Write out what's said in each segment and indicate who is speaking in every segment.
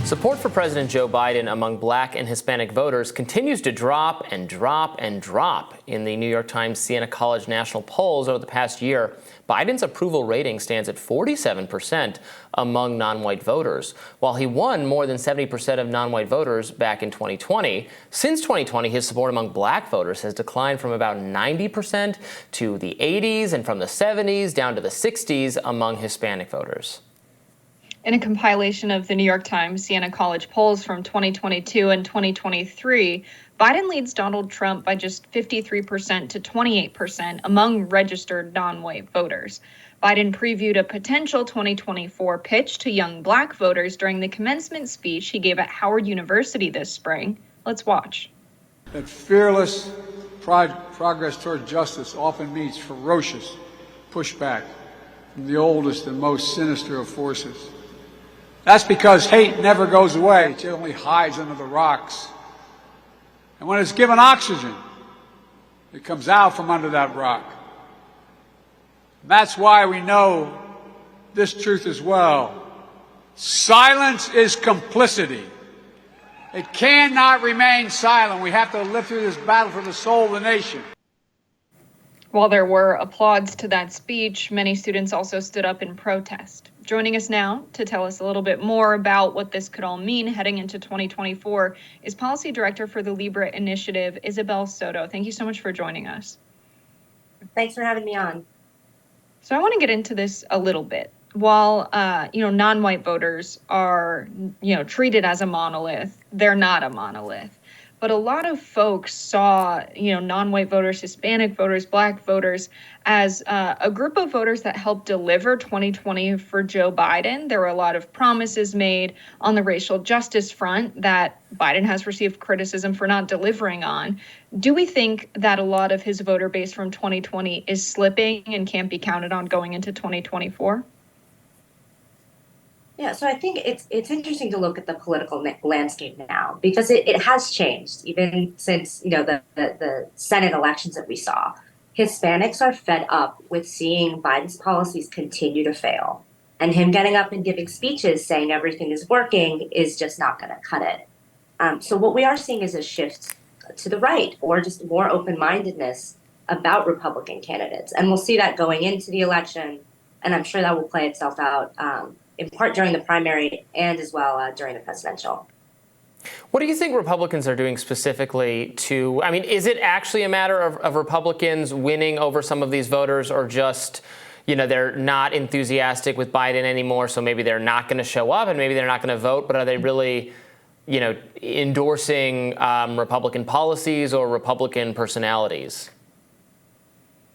Speaker 1: Support for President Joe Biden among Black and Hispanic voters continues to drop and drop and drop. In the New York Times Siena College national polls over the past year, Biden's approval rating stands at 47% among non-white voters. While he won more than 70% of non-white voters back in 2020, since 2020, his support among Black voters has declined from about 90% to the 80s and from the 70s down to the 60s among Hispanic voters.
Speaker 2: In a compilation of the New York Times Siena College polls from 2022 and 2023, Biden leads Donald Trump by just 53% to 28% among registered non-white voters. Biden previewed a potential 2024 pitch to young Black voters during the commencement speech he gave at Howard University this spring. Let's watch.
Speaker 3: That fearless progress toward justice often meets ferocious pushback from the oldest and most sinister of forces. That's because hate never goes away. It only hides under the rocks. And when it's given oxygen, it comes out from under that rock. And that's why we know this truth as well. Silence is complicity. It cannot remain silent. We have to live through this battle for the soul of the nation.
Speaker 2: While there were applauds to that speech, many students also stood up in protest. Joining us now to tell us a little bit more about what this could all mean heading into 2024 is Policy Director for the LIBRE Initiative, Isabel Soto. Thank you so much for joining us.
Speaker 4: Thanks for having me on.
Speaker 2: So I want to get into this a little bit. While, non-white voters are, treated as a monolith, they're not a monolith. But a lot of folks saw, non-white voters, Hispanic voters, Black voters as a group of voters that helped deliver 2020 for Joe Biden. There were a lot of promises made on the racial justice front that Biden has received criticism for not delivering on. Do we think that a lot of his voter base from 2020 is slipping and can't be counted on going into 2024?
Speaker 4: Yeah, so I think it's interesting to look at the political landscape now because it has changed even since the Senate elections that we saw. Hispanics are fed up with seeing Biden's policies continue to fail, and him getting up and giving speeches saying everything is working is just not going to cut it. So what we are seeing is a shift to the right, or just more open-mindedness about Republican candidates, and we'll see that going into the election, and I'm sure that will play itself out. In part during the primary and as well during the presidential.
Speaker 1: What do you think Republicans are doing specifically is it actually a matter of Republicans winning over some of these voters, or just, they're not enthusiastic with Biden anymore, so maybe they're not going to show up and maybe they're not going to vote, but are they really, endorsing Republican policies or Republican personalities?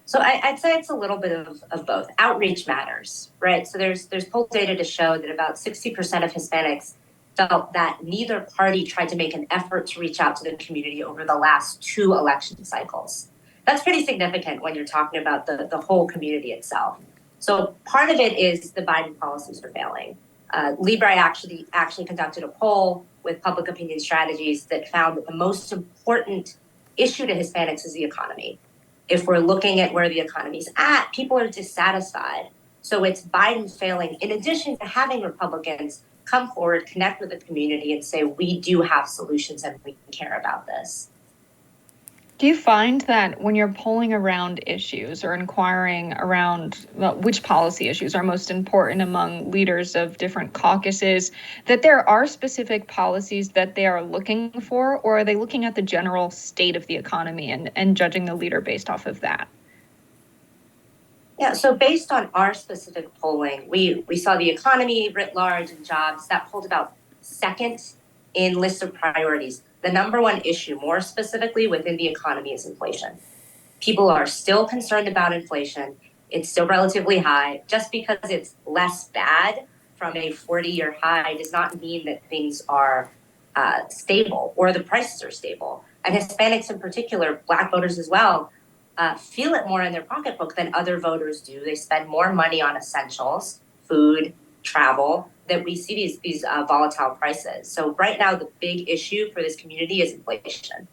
Speaker 4: So I'd say it's a little bit of both. Outreach matters, right? So there's poll data to show that about 60% of Hispanics felt that neither party tried to make an effort to reach out to the community over the last 2 election cycles. That's pretty significant when you're talking about the whole community itself. So part of it is the Biden policies are failing. LIBRE actually conducted a poll with public opinion strategies that found that the most important issue to Hispanics is the economy. If we're looking at where the economy's at, people are dissatisfied. So it's Biden failing, in addition to having Republicans come forward, connect with the community and say, we do have solutions and we care about this.
Speaker 2: Do you find that when you're polling around issues or inquiring around which policy issues are most important among leaders of different caucuses, that there are specific policies that they are looking for, or are they looking at the general state of the economy and judging the leader based off of that?
Speaker 4: Yeah, so based on our specific polling, we saw the economy writ large and jobs that pulled about second in list of priorities. The number one issue, more specifically within the economy, is inflation. People are still concerned about inflation. It's still relatively high. Just because it's less bad from a 40-year high does not mean that things are stable or the prices are stable. And Hispanics in particular, Black voters as well, feel it more in their pocketbook than other voters do. They spend more money on essentials, food, travel, that we see these volatile prices. So right now, the big issue for this community is inflation.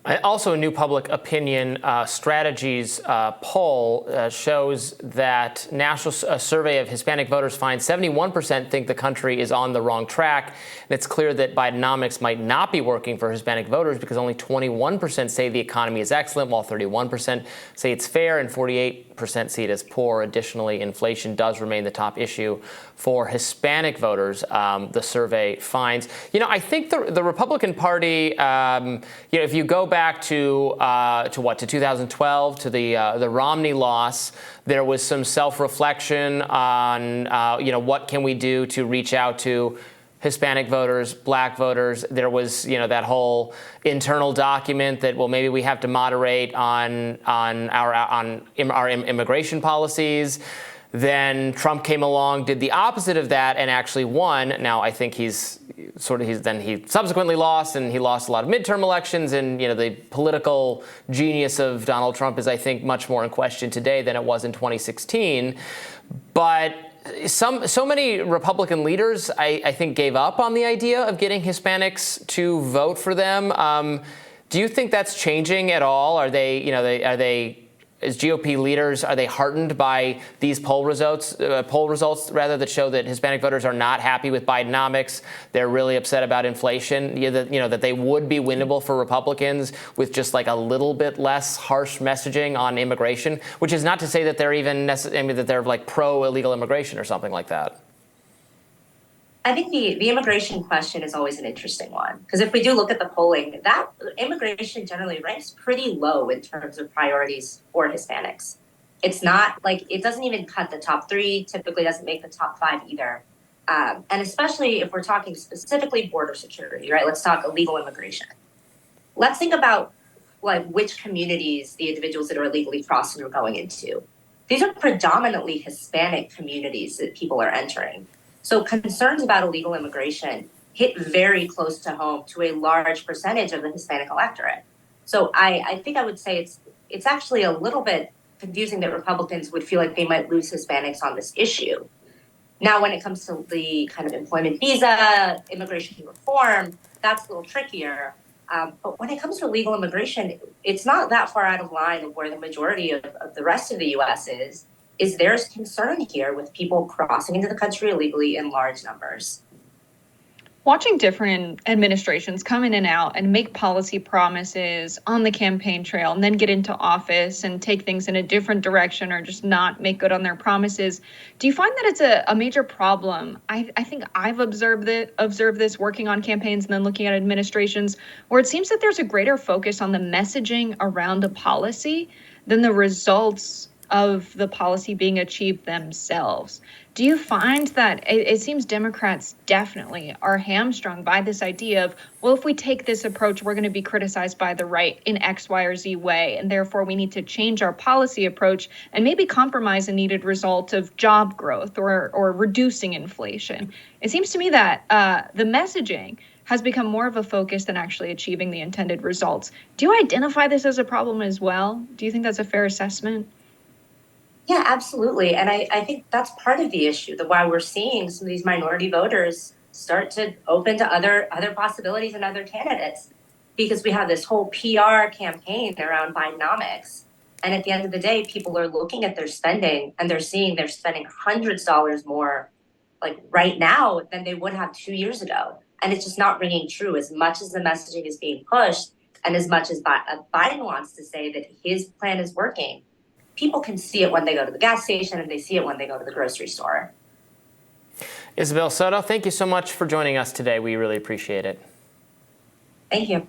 Speaker 1: Also, a new public opinion strategies poll shows that national survey of Hispanic voters finds 71% think the country is on the wrong track. And it's clear that Bidenomics might not be working for Hispanic voters because only 21% say the economy is excellent, while 31% say it's fair and 48% see it as poor. Additionally, inflation does remain the top issue for Hispanic voters, the survey finds. I think the Republican Party, if you go back to 2012, to the Romney loss, there was some self-reflection on, what can we do to reach out to Hispanic voters, black voters. There was, that whole internal document that, well, maybe we have to moderate on our immigration policies. Then Trump came along, did the opposite of that, and actually won. Now I think he subsequently lost, and he lost a lot of midterm elections. And the political genius of Donald Trump is, I think, much more in question today than it was in 2016. But so many Republican leaders, I think, gave up on the idea of getting Hispanics to vote for them. Do you think that's changing at all? Are they as GOP leaders, are they heartened by these poll results that show that Hispanic voters are not happy with Bidenomics? They're really upset about inflation. That they would be winnable for Republicans with just like a little bit less harsh messaging on immigration, which is not to say that they're even that they're like pro illegal immigration or something like that.
Speaker 4: I think the immigration question is always an interesting one, because if we do look at the polling, that immigration generally ranks pretty low in terms of priorities for Hispanics. It's not like, it doesn't even cut the top 3, typically doesn't make the top 5 either. And especially if we're talking specifically border security, right? Let's talk illegal immigration. Let's think about which communities the individuals that are illegally crossing are going into. These are predominantly Hispanic communities that people are entering. So concerns about illegal immigration hit very close to home to a large percentage of the Hispanic electorate. So I think I would say it's actually a little bit confusing that Republicans would feel like they might lose Hispanics on this issue. Now, when it comes to the kind of employment visa, immigration reform, that's a little trickier. But when it comes to illegal immigration, it's not that far out of line of where the majority of the rest of the U.S. is there's concern here with people crossing into the country illegally in large numbers.
Speaker 2: Watching different administrations come in and out and make policy promises on the campaign trail and then get into office and take things in a different direction or just not make good on their promises, do you find that it's a major problem? I think I've observed this working on campaigns and then looking at administrations where it seems that there's a greater focus on the messaging around a policy than the results of the policy being achieved themselves. Do you find that it seems Democrats definitely are hamstrung by this idea of, well, if we take this approach, we're going to be criticized by the right in X, Y, or Z way, and therefore we need to change our policy approach and maybe compromise a needed result of job growth or reducing inflation? It seems to me that the messaging has become more of a focus than actually achieving the intended results. Do you identify this as a problem as well? Do you think that's a fair assessment?
Speaker 4: Yeah, absolutely. And I think that's part of the issue, that why we're seeing some of these minority voters start to open to other possibilities and other candidates, because we have this whole PR campaign around Bidenomics. And at the end of the day, people are looking at their spending and they're seeing they're spending hundreds of dollars more right now than they would have 2 years ago. And it's just not ringing true as much as the messaging is being pushed and as much as Biden wants to say that his plan is working. People can see it when they go to the gas station and they see it when they go to the grocery store.
Speaker 1: Isabel Soto, thank you so much for joining us today. We really appreciate it.
Speaker 4: Thank you.